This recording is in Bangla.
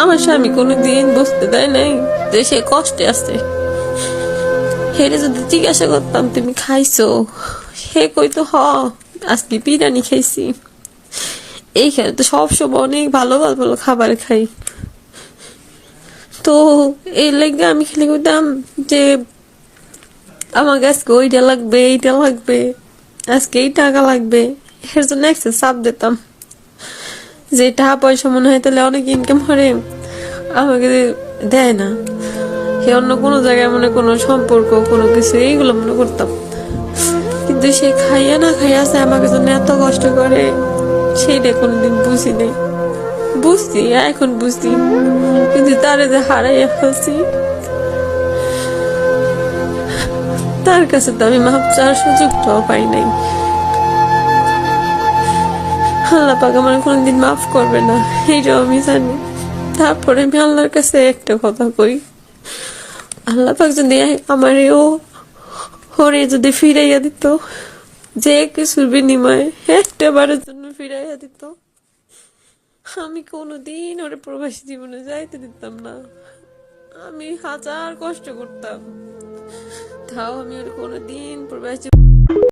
আমার স্বামী কোনোদিন বুঝতে দেয় নাই যে সে কষ্টে আছে। হেরে যদি জিজ্ঞাসা করতাম তুমি খাইছো, সে কইতো হ আজকে বিরিয়ানি খাইছি। এইখানে তো সবসময় অনেক ভালো ভালো ভালো খাবার খাই। তো এই লেগে আমি খেলে কইতাম যে আমার আজকে ওইটা লাগবে, এইটা লাগবে, আজকে এই টাকা লাগবে। এর জন্য একটা চাপ দিতাম যে টাকা পয়সা মনে হয় তাহলে অনেক ইনকাম করে, আমাকে দেয় না। সে অন্য কোনো জায়গায় মনে কোনো সম্পর্ক কোনো কিছু এইগুলো মনে করতাম। কিন্তু সে খাইয়া না খাইয়া আছে আমাকে জন্য এত কষ্ট করে, সেইটা কোনোদিন বুঝি নাই। বুঝছি এখন বুঝছি, কিন্তু তারে যে হারাইয়া ফেলছি তার কাছে তো আমি মাপ চাওয়ার সুযোগটাও পাই নাই। আল্লাহ পাক আমার কোনোদিন মাফ করবে না, এইটাও আমি জানি। তারপরে আমি আল্লাহর কাছে একটা কথা কই, আল্লাহ পাক যদি আমারেও হরে যদি ফিরাইয়া দিত, যে কিছুর বিনিময়ে একটা বারের জন্য ফিরাইয়া দিত, আমি কোনোদিন ওরে প্রবাসী জীবনে যাইতে দিতাম না। আমি হাজার কষ্ট করতাম, তাও আমি ওর কোনোদিন প্রবাসী